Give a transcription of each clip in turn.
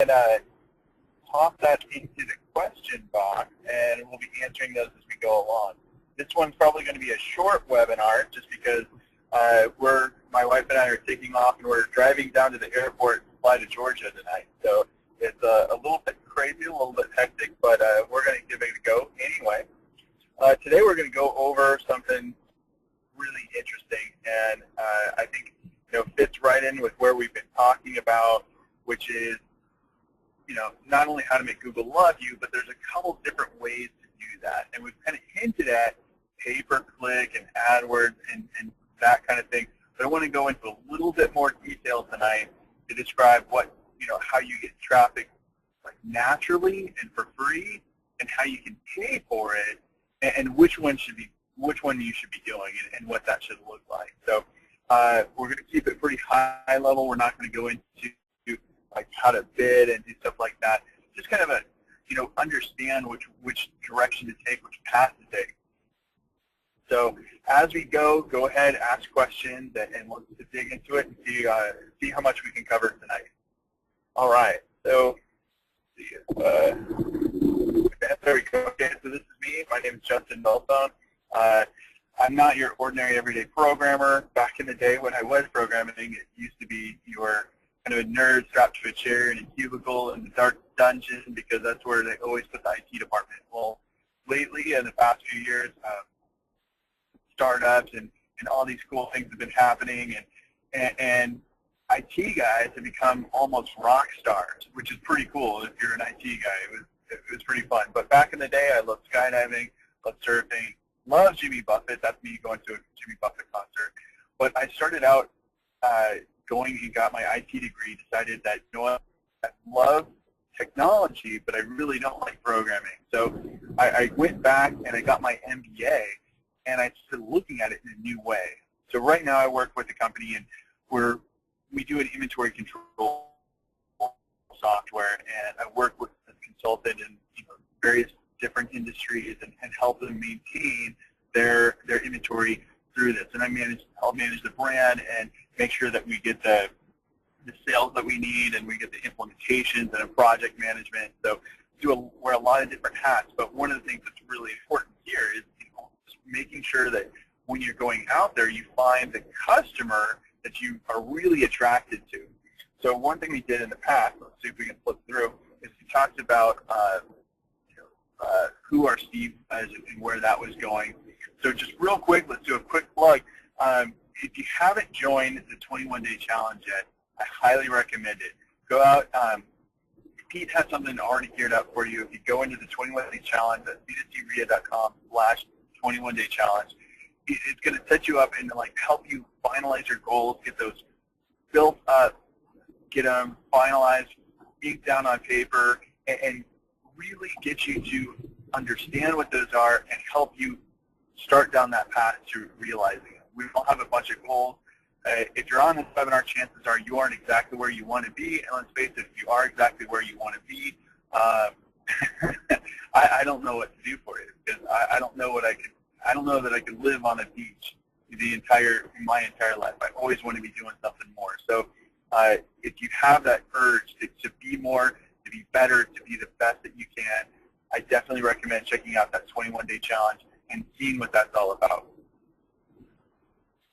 and pop that into the question box, and we'll be answering those as we go along. This one's probably going to be a short webinar just because my wife and I are taking off, and we're driving down to the airport to fly to Georgia tonight. So it's a little bit crazy, a little bit hectic, but we're going to give it a go anyway. Today we're going to go over something really interesting, and I think fits right in with where we've been talking about, which is not only how to make Google love you, but there's a couple different ways to do that. And we've kind of hinted at pay-per-click and AdWords and that kind of thing. But I want to go into a little bit more detail tonight to describe how you get traffic naturally and for free, and how you can pay for it, and which one you should be doing, and what that should look like. So we're going to keep it pretty high level. We're not going to go into how to bid and do stuff like that. Just kind of understand which direction to take, which path to take. So as we go ahead, ask questions, and we'll dig into it and see how much we can cover tonight. All right. So there we go. Okay, so this is me. My name is Justin Velthoen. I'm not your ordinary everyday programmer. Back in the day when I was programming, it used to be you were kind of a nerd strapped to a chair in a cubicle in the dark dungeon, because that's where they always put the IT department. Well, lately, in the past few years, startups and all these cool things have been happening, and IT guys have become almost rock stars, which is pretty cool if you're an IT guy. It was pretty fun. But back in the day, I loved skydiving, loved surfing, loved Jimmy Buffett. That's me going to a Jimmy Buffett concert. But I started out going and got my IT degree, decided that, I love technology, but I really don't like programming. So I went back and I got my MBA, and I started looking at it in a new way. So right now I work with a company, and we do an inventory control software, and I work with a consultant in various different industries and help them maintain their inventory through this. And I'll manage the brand and make sure that we get the sales that we need, and we get the implementations and project management. So wear a lot of different hats. But one of the things that's really important here is making sure that when you're going out there, you find the customer that you are really attracted to. So one thing we did in the past, let's see if we can flip through, is we talked about who our Steve is and where that was going. So just real quick, let's do a quick plug. If you haven't joined the 21-day challenge yet, I highly recommend it. Go out. Pete has something already geared up for you. If you go into the 21-day challenge at c2crea.com/21-day challenge, it's going to set you up and help you finalize your goals, get those built up, get them finalized, inked down on paper, and really get you to understand what those are and help you start down that path to realizing it. We all have a bunch of goals. If you're on this webinar, chances are you aren't exactly where you want to be. And let's face it, if you are exactly where you want to be, I don't know what to do for you, because I don't know that I could live on a beach my entire life. I always want to be doing something more. So if you have that urge to be more, to be better, to be the best that you can, I definitely recommend checking out that 21-day challenge and seeing what that's all about.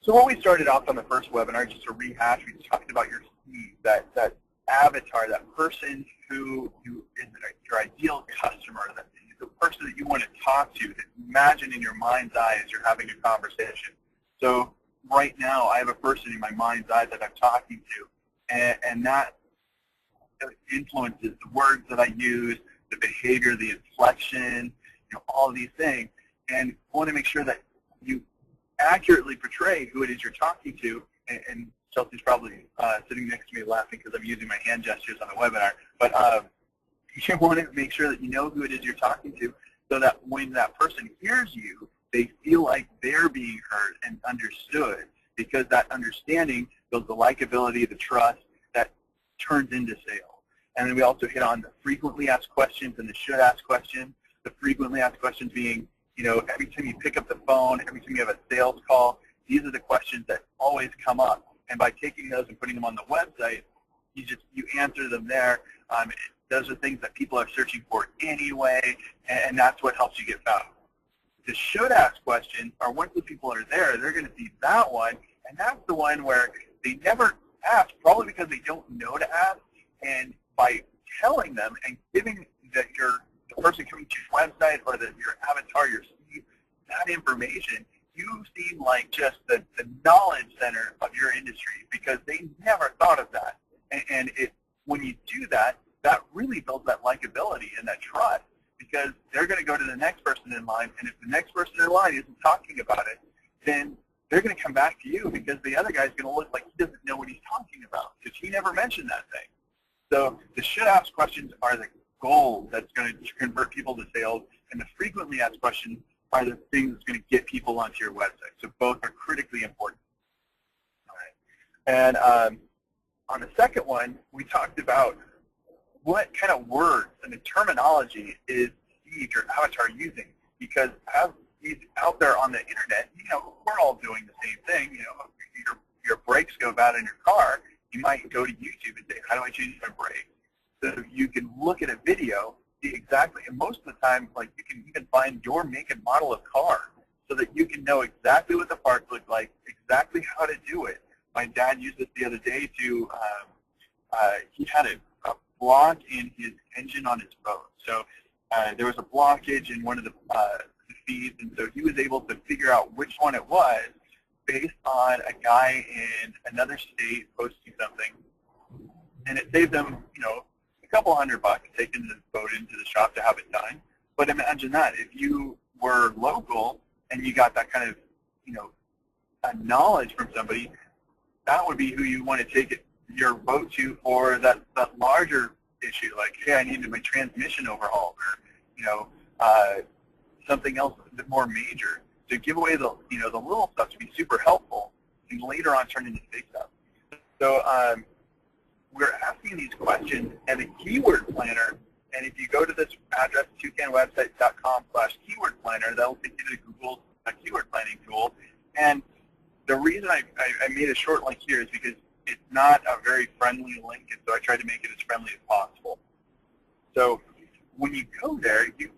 So what we started off on the first webinar, just to rehash, we talked about your Steve, that avatar, that person who is your ideal customer, the person that you want to talk to, that imagine in your mind's eye as you're having a conversation. So right now, I have a person in my mind's eye that I'm talking to, and that influences the words that I use, the behavior, the inflection, all of these things, and I want to make sure that you accurately portray who it is you're talking to. And Chelsea's probably sitting next to me laughing because I'm using my hand gestures on a webinar, but you want to make sure that you know who it is you're talking to, so that when that person hears you, they feel like they're being heard and understood, because that understanding builds the likability, the trust that turns into sales. And then we also hit on the frequently asked questions and the should ask questions. The frequently asked questions being, every time you pick up the phone, every time you have a sales call, these are the questions that always come up. And by taking those and putting them on the website, you answer them there. Those are things that people are searching for anyway, and that's what helps you get found. The should ask questions are once the people are there, they're going to see that one, and that's the one where they never ask, probably because they don't know to ask, and by telling them and giving the person coming to your website or your avatar, your Steve, that information, you seem like just the knowledge center of your industry because they never thought of that. And when you do that, that really builds that likability and that trust because they're going to go to the next person in line, and if the next person in line isn't talking about it, then they're going to come back to you because the other guy's going to look like he doesn't know what he's talking about because he never mentioned that thing. So the should ask questions are the gold that's going to convert people to sales, and the frequently asked questions are the things that's going to get people onto your website. So both are critically important. All right. And on the second one, we talked about what kind of words and the terminology is Steve, your avatar, using, because as he's out there on the internet, we're all doing the same thing. Your brakes go bad in your car, you might go to YouTube and say, how do I change my brakes? So you can look at a video, see exactly, and most of the time, like, you can even find your make and model of car so that you can know exactly what the parts look like, exactly how to do it. My dad used this the other day to, he had a block in his engine on his boat. So there was a blockage in one of the feeds, and so he was able to figure out which one it was based on a guy in another state posting something, and it saved them, a couple $100 taking the boat into the shop to have it done. But imagine that if you were local and you got that kind of, a knowledge from somebody, that would be who you want to take your boat to for that larger issue, like, hey, I needed my transmission overhauled, or something else a bit more major. To give away the the little stuff to be super helpful, and later on turn into big stuff. So we're asking these questions, and the keyword planner. And if you go to this address, toucanwebsites.com/keyword planner, that will take you to Google's keyword planning tool. And the reason I made a short link here is because it's not a very friendly link, and so I tried to make it as friendly as possible. So when you go there, you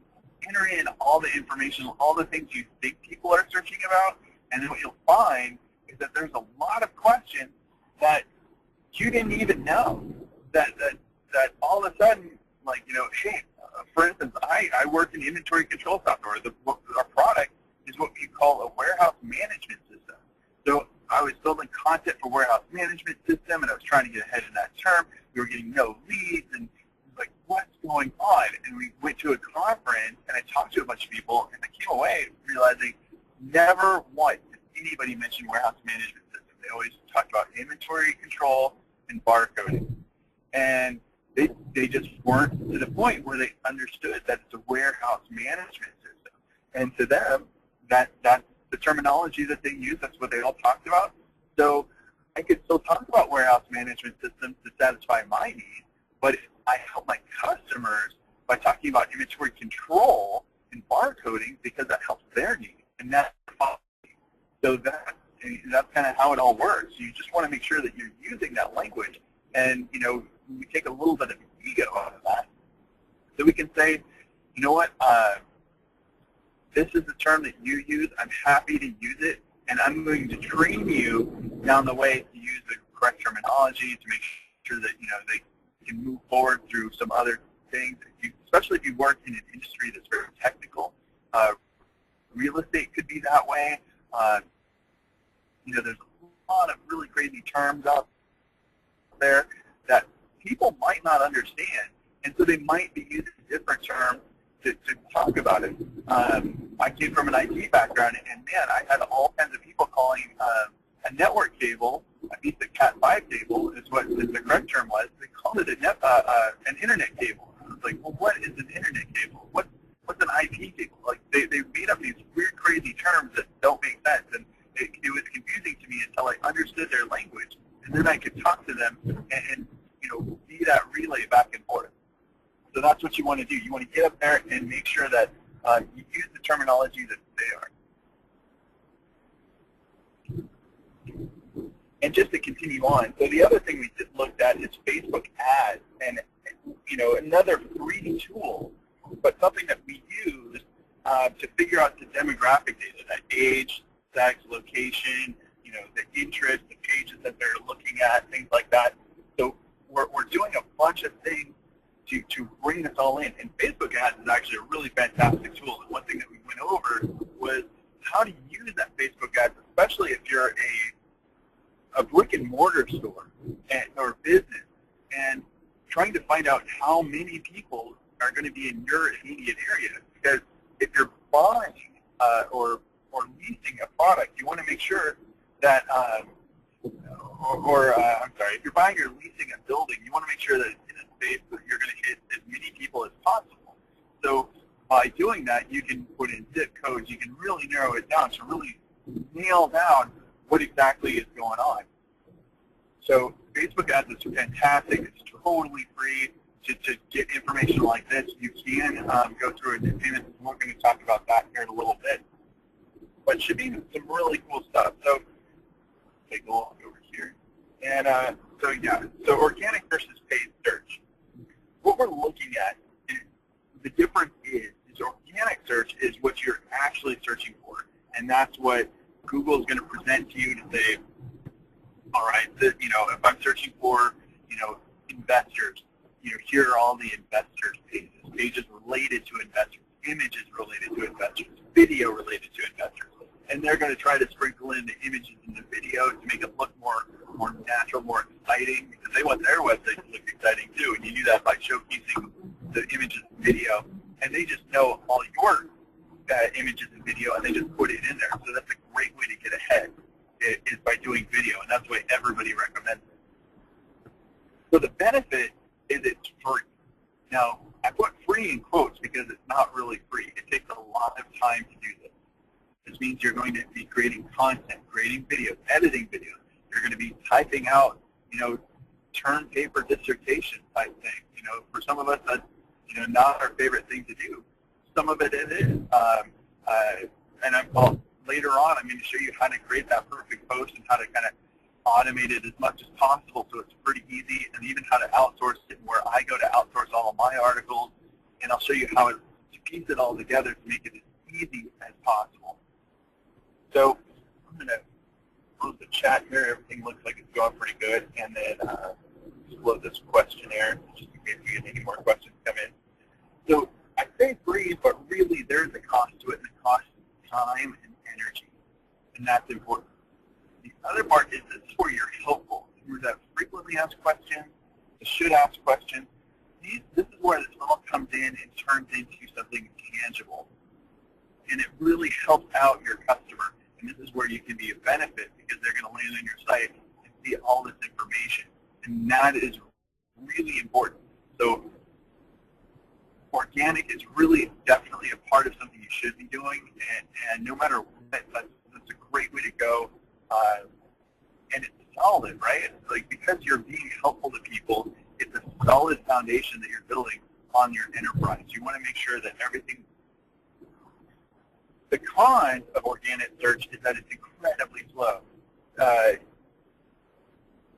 enter in all the information, all the things you think people are searching about, and then what you'll find is that there's a lot of questions that you didn't even know. That all of a sudden, like, hey, for instance, I work in inventory control software. Our product is what we call a warehouse management system. So I was building content for warehouse management system, and I was trying to get ahead in that term. We were getting no leads, and it was like, what's going on? And we went to a conference, and I talked to a bunch of people, and I came away realizing never once did anybody mention warehouse management system. They always talked about inventory control and barcoding. And they just weren't to the point where they understood that it's a warehouse management system. And to them, that's the terminology that they use. That's what they all talked about. So I could still talk about warehouse management systems to satisfy my needs, but I help my customers by talking about inventory control and barcoding because that helps their needs. And that's so that's kind of how it all works. You just want to make sure that you're using that language, and we take a little bit of ego out of that, so we can say, you know what, this is the term that you use. I'm happy to use it, and I'm going to train you down the way to use the correct terminology to make sure that they can move forward through some other things. Especially if you work in an industry that's very technical, real estate could be that way. There's a lot of really crazy terms out there that people might not understand, and so they might be using different terms to talk about it. I came from an IT background, and man, I had all kinds of people calling a network cable, at least a Cat5 cable is what the correct term was. They called it an internet cable. I was like, well, what is an internet cable? What's an IP cable? Like, they made up these weird, crazy terms that don't make sense, and it was confusing to me until I understood their language, and then I could talk to them and be that relay back and forth. So that's what you want to do. You want to get up there and make sure that you use the terminology that they are. And just to continue on, so the other thing we just looked at is Facebook ads. And another free tool, but something that we use to figure out the demographic data, that age, sex, location, the interest, the pages that they're looking at, things like that. So we're doing a bunch of things to bring this all in. And Facebook ads is actually a really fantastic tool. And one thing that we went over was how to use that Facebook ads, especially if you're a brick and mortar store or business, and trying to find out how many people are going to be in your immediate area. Because if you're buying or leasing a product, you want to make sure that, I'm sorry, if you're buying or leasing a building, you want to make sure that in a space that you're going to hit as many people as possible. So by doing that, you can put in zip codes, you can really narrow it down to really nail down what exactly is going on. So Facebook ads is fantastic. It's totally free. To get information like this, you can go through a payment. We're going to talk about that here in a little bit. But should be some really cool stuff. So take a look over here. And so organic versus paid search. What we're looking at, the difference is organic search is what you're actually searching for. And that's what Google is going to present to you to say, all right, if I'm searching for, investors, here are all the investors pages related to investors, images related to investors, video related to investors. And they're going to try to sprinkle in the images and the video to make it look more natural, more exciting, because they want their website to look exciting too. And you do that by showcasing the images and video. And they just know all your images and video, and they just put it in there. So that's a great way to get ahead, is by doing video, and that's why everybody recommends it. So the benefit is it's free. Now, I put free in quotes because it's not really free. It takes a lot of time to do this. This means you're going to be creating content, creating videos, editing videos. You're going to be typing out, term paper dissertation type thing. For some of us, that's, not our favorite thing to do. Some of it is. And later on, I'm going to show you how to create that perfect post and how to kind of automate it as much as possible so it's pretty easy, and even how to outsource it, where I go to outsource all of my articles, and I'll show you how to piece it all together to make it as easy as possible. So I'm going to close the chat here. Everything looks like it's going pretty good, and then just load this questionnaire just in case we get any more questions come in. So I say free, but really there's a cost to it, and the cost is time and energy, and that's important. The other part is this is where you're helpful. You're that frequently asked questions, the should ask questions. This is where this all comes in and turns into something tangible. And it really helps out your customer. And this is where you can be a benefit, because they're going to land on your site and see all this information. And that is really important. So organic is really definitely a part of something you should be doing. And no matter what, that's a great way to go. And it's solid, right? It's like, because you're being helpful to people, it's a solid foundation that you're building on your enterprise. You want to make sure that everything. The cons of organic search is that it's incredibly slow.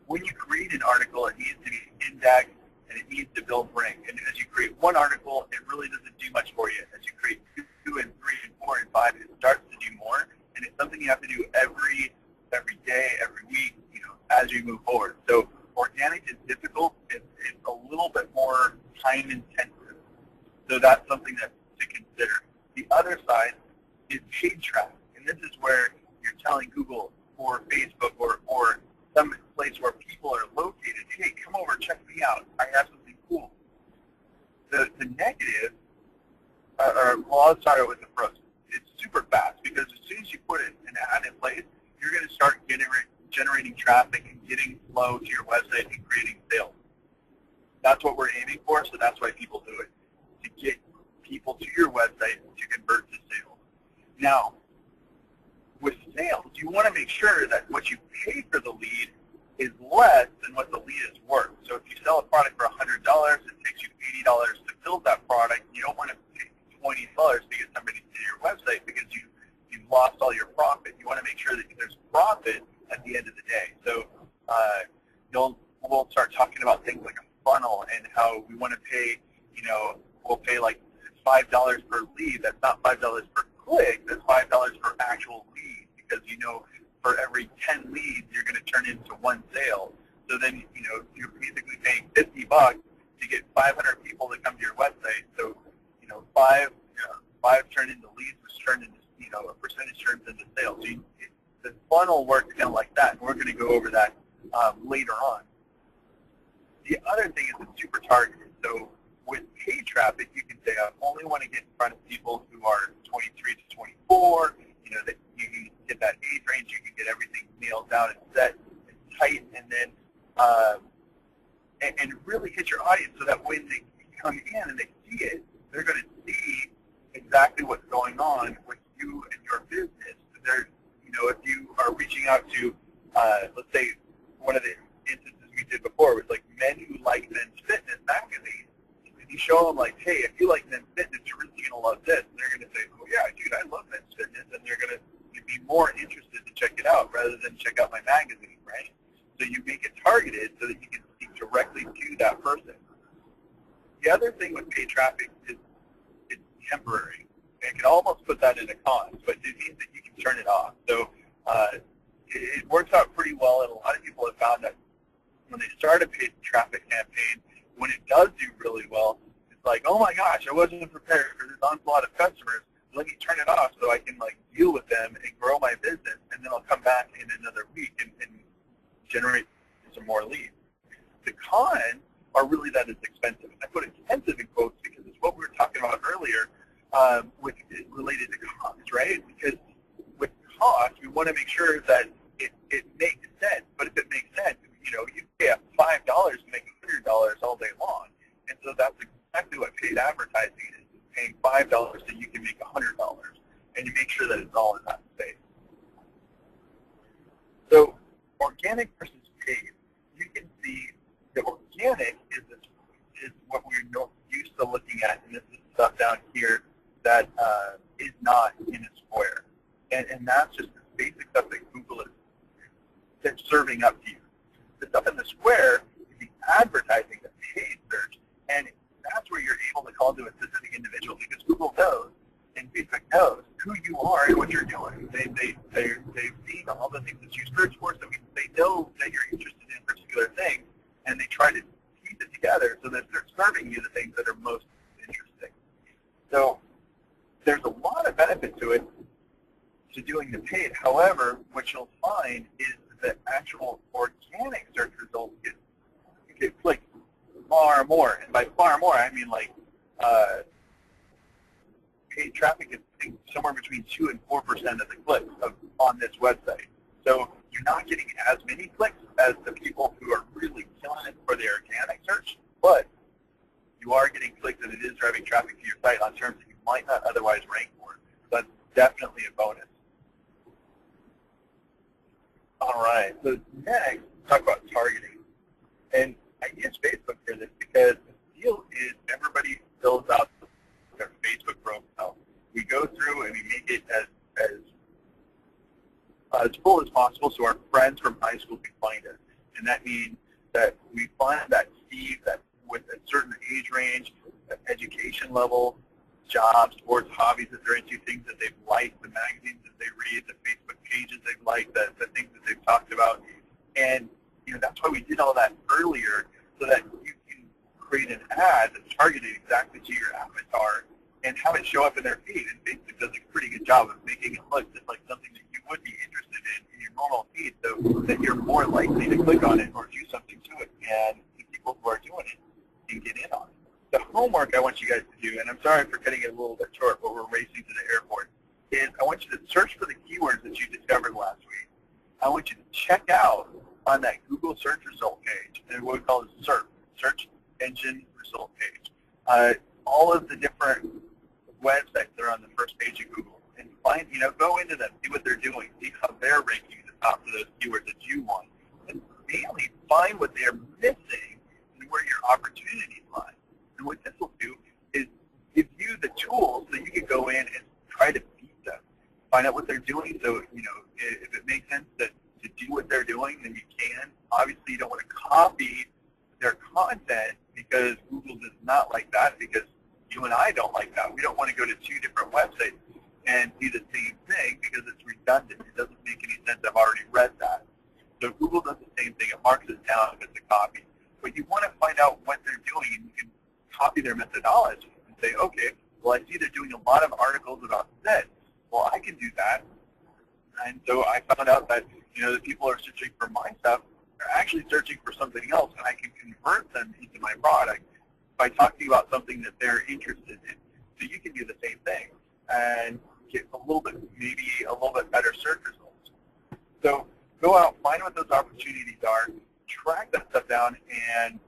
When you create an article, it needs to be indexed and it needs to build rank. And as you create one article, it really doesn't do much for you. As you create 2 and 3 and 4 and 5, it starts to do more. And it's something you have to do every day, every week, as you move forward. So organic is difficult. It's a little bit more time intensive. So that's something to consider. The other side is paid traffic. And this is where you're telling Google or Facebook or some place where people are located, hey, come over, check me out. I have something cool. The negative, I'll start with the pros. It's super fast, because as soon as you put an ad in place, you're going to start generating traffic and getting flow to your website and creating sales. That's what we're aiming for, so that's why people do it, to get people to your website to convert to sales. Now, with sales, you want to make sure that what you pay for the lead is less than what the lead is worth. So if you sell a product for $100, it takes you $80 to build that product. You don't want to pay $20 to get somebody to your website, because you've lost all your profit. You want to make sure that there's profit at the end of the day. So we'll start talking about things like a funnel and how we want to pay, we'll pay like $5 per lead. That's not $5 per click. That's $5 per actual lead, because for every 10 leads you're going to turn into one sale. So then you're basically paying $50 to get 500 people to come to your website. So five turned into leads, which turned into a percentage turns into sales. So the funnel works kind of like that, and we're going to go over that later on. The other thing is it's super targeted. So with paid traffic, you can say, I only want to get in front of people who are 23 to 24, that you can get that age range, you can get everything nailed down and set and tight, and then and really hit your audience so that when they come in and they see it, they're going to see exactly what's going on with you and your business. They're, if you are reaching out to, let's say, one of the instances we did before was like Men Who Like Men's Fitness magazine. And you show them like, hey, if you like men's fitness, you're really going to love this. And they're going to say, oh yeah, dude, I love men's fitness, and they're going to be more interested to check it out rather than check out my magazine, right? So you make it targeted so that you can speak directly to that person. The other thing with paid traffic is it's temporary. I can almost put that in a con, but it means that you can turn it off. So it works out pretty well, and a lot of people have found that when they start a paid traffic campaign, when it does do really well, it's like, oh my gosh, I wasn't prepared for this onslaught of customers. Let me turn it off so I can deal with them and grow my business, and then I'll come back in another week and generate some more leads. The cons are really that it's expensive. I put expensive in quotes because it's what we were talking about earlier with related to costs, right? Because with cost, we want to make sure that it makes sense. But if it makes sense, you pay $5 to make $100 all day long. And so that's exactly what paid advertising is, paying $5 so you can make $100. And you make sure that it's all in that space. So organic versus paid, you can see the organic is what we're used to looking at, and this is stuff down here that is not in a square. And that's just the basic stuff that Google is serving up to you. The stuff in the square is the advertising, the paid search, and that's where you're able to call to a specific individual, because Google knows and Facebook knows who you are and what you're doing. They've seen all the things that you search for, so they know that you're interested in particular things, and they try to piece it together so that they're serving you the things that are most interesting. So there's a lot of benefit to it, to doing the paid. However, what you'll find is that actual organic search results get clicked far more. And by far more, I mean like paid traffic is somewhere between 2 and 4% of the clicks on this website. So you're not getting as many clicks as the people who are really killing it for the organic search, but you are getting clicks, and it is driving traffic to your site on terms that you might not otherwise rank for. So that's definitely a bonus. All right, so next, talk about targeting. And I use Facebook for this because the deal is everybody fills out their Facebook profile. We go through and we make it as full as possible so our friends from high school can find us. And that means that we find that Steve that with a certain age range, education level, jobs, sports, hobbies that they're into, things that they've liked, the magazines that they read, the Facebook pages they've liked, the things that they've talked about. And that's why we did all that earlier, so that you can create an ad that's targeted exactly to your avatar and have it show up in their feed. And Facebook does a pretty good job of making it look just like something that you would be interested in your normal feed, so that you're more likely to click on it or do something to it, and the people who are doing it can get in on it. The homework I want you guys to do, and I'm sorry for cutting it a little bit short, but we're racing to the airport, is I want you to search for the keywords that you discovered last week. I want you to check out on that Google search result page, and what we call a SERP, search engine result page, all of the different websites that are on the first page of Google, and find, go into them, see what they're doing, see how they're ranking at the top for those keywords that you want, and mainly find what they're missing and where your opportunities lie. And what this will do is give you the tools so you can go in and try to beat them, find out what they're doing. So, if it makes sense to do what they're doing, then you can. Obviously, you don't want to copy their content, because because Google does not like that, because you and I don't like that. We don't want to go to two different websites and see the same thing because it's redundant. It doesn't make any sense. I've already read that. So Google does the same thing. It marks it down if it's a copy. But you want to find out what they're doing, and you can copy their methodology and say, okay, well, I see they're doing a lot of articles about this. Well, I can do that. And so I found out that, the people are searching for my stuff, they're actually searching for something else, and I can convert them into my product by talking about something that they're interested in. So you can do the same thing and get maybe a little bit better search results. So go out, find what those opportunities are, track that stuff down, and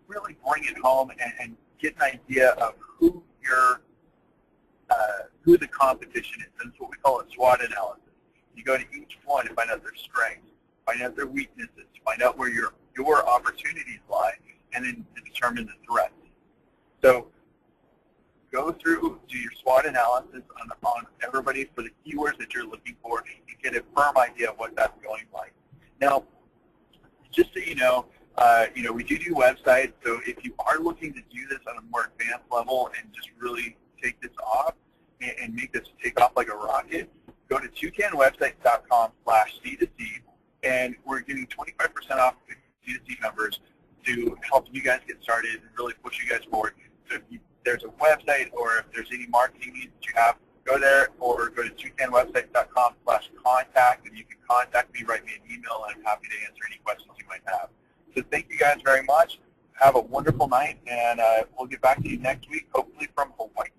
really bring it home and get an idea of who the competition is. That's what we call a SWOT analysis. You go to each one and find out their strengths, find out their weaknesses, find out where your opportunities lie, and then determine the threats. So go through, do your SWOT analysis on everybody for the keywords that you're looking for, and get a firm idea of what that's going like. Now, just so you know, we do websites, so if you are looking to do this on a more advanced level and just really take this off and make this take off like a rocket, go to toucanwebsites.com/C2C, and we're giving 25% off the C2C members to help you guys get started and really push you guys forward. So if there's a website or if there's any marketing needs that you have, go there, or go to toucanwebsites.com/contact, and you can contact me, write me an email, and I'm happy to answer any questions you might have. So thank you guys very much. Have a wonderful night, and we'll get back to you next week, hopefully from Hawaii.